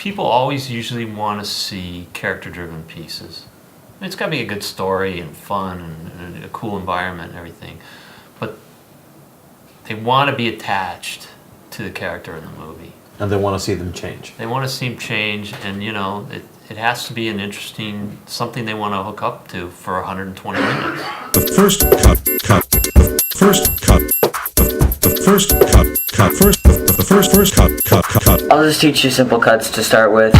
people always usually want to see character-driven pieces. I mean, it's got to be a good story and fun and a cool environment and everything, but they want to be attached to the character in the movie. And they want to see them change. They want to see them change, and it has to be an interesting, something they want to hook up to for 120 minutes. The first cut. I'll just teach you simple cuts to start with.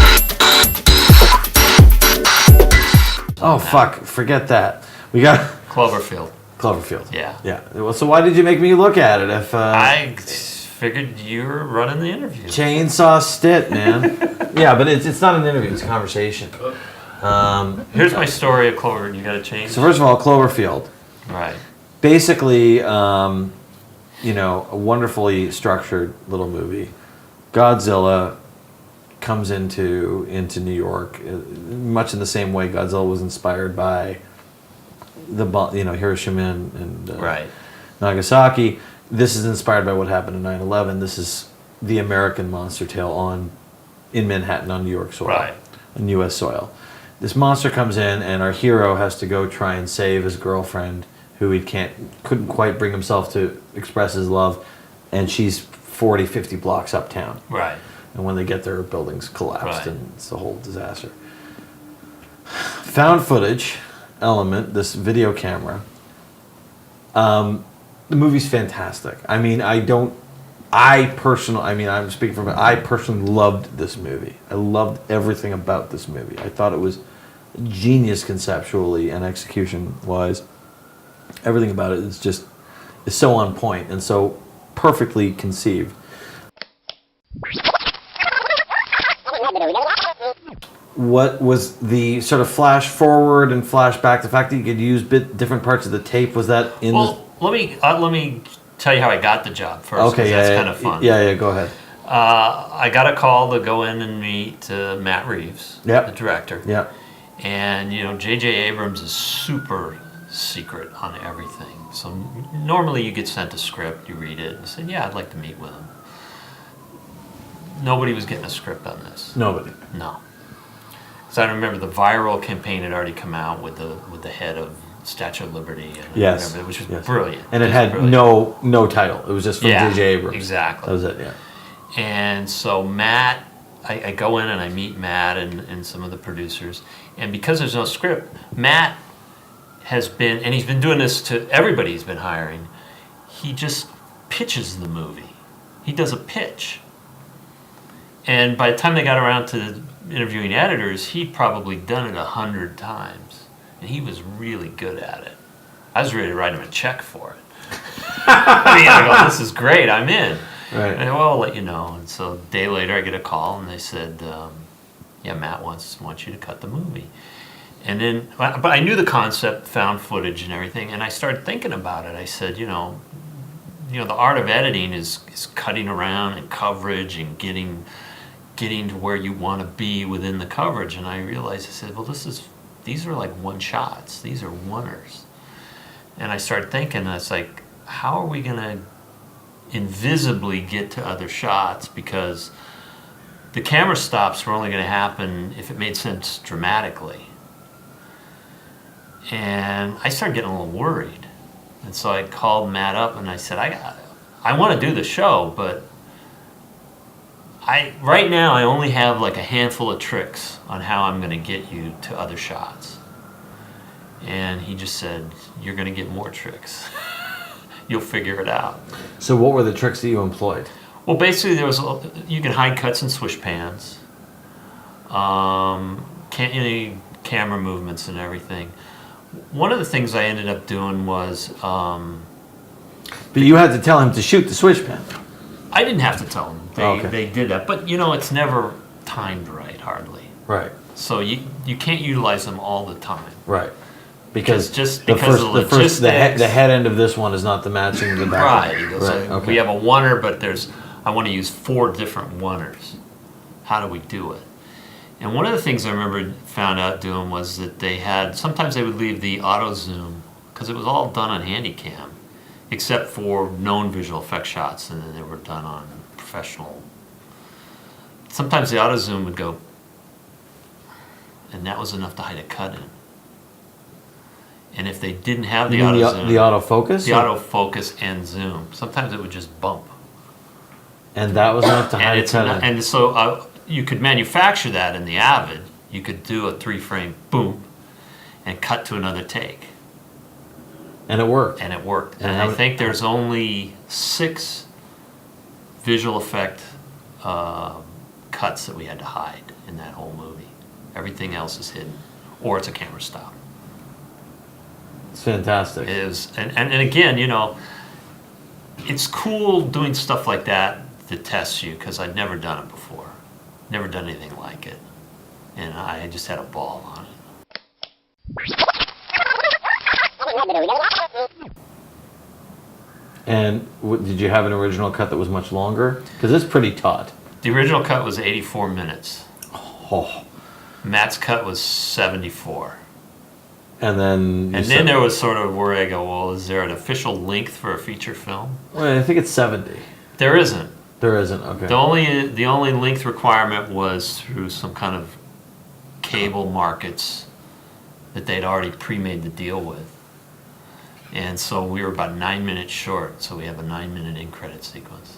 Oh, fuck. Forget that. We got... Cloverfield. Yeah. Well, so why did you make me look at it if... I figured you were running the interview. Chainsaw Stitt, man. Yeah, but it's not an interview. It's a conversation. Here's my story of Clover. You got to change. So first of all, Cloverfield. Right. Basically, a wonderfully structured little movie. Godzilla comes into New York, much in the same way Godzilla was inspired by Hiroshima and right. Nagasaki. This is inspired by what happened in 9/11. This is the American monster tale in Manhattan on New York soil, right. on U.S. soil. This monster comes in, and our hero has to go try and save his girlfriend, who he couldn't quite bring himself to express his love, and she's 40, 50 blocks uptown. Right. And when they get there, buildings collapsed, right. and it's a whole disaster. Found footage element, this video camera. The movie's fantastic. I mean, I personally loved this movie. I loved everything about this movie. I thought it was genius conceptually and execution-wise. Everything about it is so on point and so perfectly conceived. What was the sort of flash forward and flash back? The fact that you could use different parts of the tape, was that in let me tell you how I got the job first. Okay, that's kind of fun. Yeah, go ahead. I got a call to go in and meet Matt Reeves, the director. Yeah. And J.J. Abrams is super secret on everything. So normally you get sent a script, you read it, and say, "Yeah, I'd like to meet with him." Nobody was getting a script on this. Nobody. No. So I remember the viral campaign had already come out with the head of Statue of Liberty, and which was brilliant. And it had no title. It was just from J.J. Abrams. Exactly. That was it. Yeah. And so Matt, I go in and I meet Matt and some of the producers, and because there's no script, Matt has been, and he's been doing this to everybody he's been hiring. He just pitches the movie. He does a pitch. And by the time they got around to interviewing editors, he'd probably done it 100 times. And he was really good at it. I was ready to write him a check for it. I go, "This is great, I'm in." Right. And well, I'll let you know. And so a day later I get a call and they said, Matt wants you to cut the movie. And then, but I knew the concept, found footage and everything, and I started thinking about it. I said, the art of editing is cutting around and coverage and getting to where you want to be within the coverage. And I realized, I said, well, these are like one shots. These are oneers. And I started thinking, it's like, how are we going to invisibly get to other shots? Because the camera stops were only going to happen if it made sense dramatically. And I started getting a little worried. And so I called Matt up and I said, I want to do the show, but right now I only have like a handful of tricks on how I'm going to get you to other shots. And he just said, "You're going to get more tricks. You'll figure it out." So what were the tricks that you employed? Well, basically you can hide cuts and swish pans, any camera movements and everything. One of the things I ended up doing was... But you had to tell him to shoot the swish pan. I didn't have to tell them. They did that. But, it's never timed right, hardly. Right. So you can't utilize them all the time. Right. Because of logistics. The head end of this one is not the matching the back. Right. Okay. We have a oneer, but I want to use 4 different oneers. How do we do it? And one of the things I remember found out doing was that sometimes they would leave the auto zoom, because it was all done on Handycam, except for known visual effect shots, and then they were done on professional sometimes the auto zoom would go, and that was enough to hide a cut in. And if they didn't have the You mean auto zoom, the autofocus? the autofocus and zoom, sometimes it would just bump. And that was enough to hide a cut in. And so you could manufacture that in the Avid. You could do a 3-frame boom and cut to another take. And it worked. And it worked. And And how I many- think there's only 6 visual effect cuts that we had to hide in that whole movie. Everything else is hidden, or it's a camera stop. It's fantastic. It is, and again, you know, it's cool doing stuff like that to test you, because I'd never done it before, never done anything like it, and I just had a ball on it. And did you have an original cut that was much longer? Because it's pretty taut. The original cut was 84 minutes. Oh. Matt's cut was 74. And then And then there was sort of where I go, well, is there an official length for a feature film? Well, I think it's 70. There isn't. There isn't, okay. The only length requirement was through some kind of cable markets that they'd already pre-made the deal with. And so we were about 9 minutes short, so we have a 9-minute end credit sequence.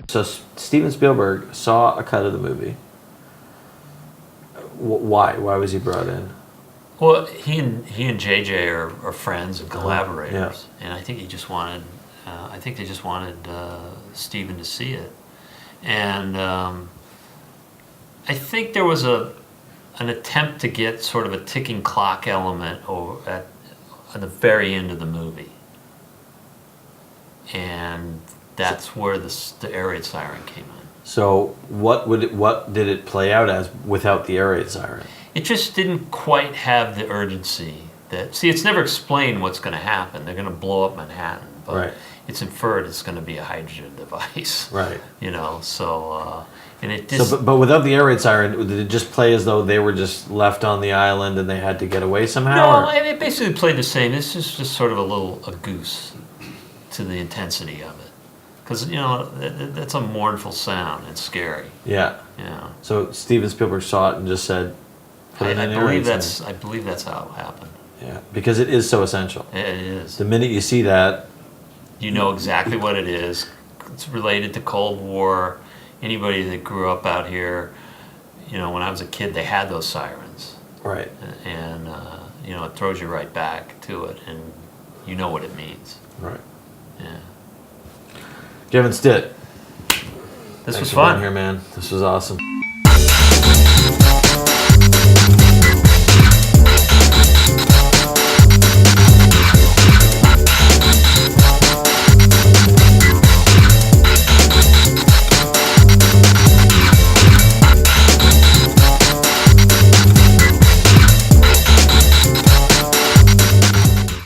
So Steven Spielberg saw a cut of the movie. Why? Why was he brought in? Well, he and JJ are friends and collaborators, yeah. and I think he just wanted, I think they just wanted Steven to see it, and I think there was an attempt to get sort of a ticking clock element at the very end of the movie, and that's where the air raid siren came in. So what did it play out as without the air raid siren? It just didn't quite have the urgency see, it's never explained what's going to happen. They're going to blow up Manhattan, but Right. it's inferred it's going to be a hydrogen device. Right. You know, so and it just So, but without the air raid siren, did it just play as though they were just left on the island and they had to get away somehow? no, or? and it basically played the same. This is just sort of a goose to the intensity of it, because you know that's a mournful sound and scary. Yeah. Yeah. So Steven Spielberg saw it and just said, "Put it in air raid siren." I believe that's how it happened. Yeah, because it is so essential. It is. The minute you see that, You know exactly what it is. It's related to Cold War. Anybody that grew up out here, you know, when I was a kid, they had those sirens, right? and you know, it throws you right back to it, and you know what it means. Right. Yeah. Kevin Stitt. This Thanks was for being fun. here, man. This was awesome.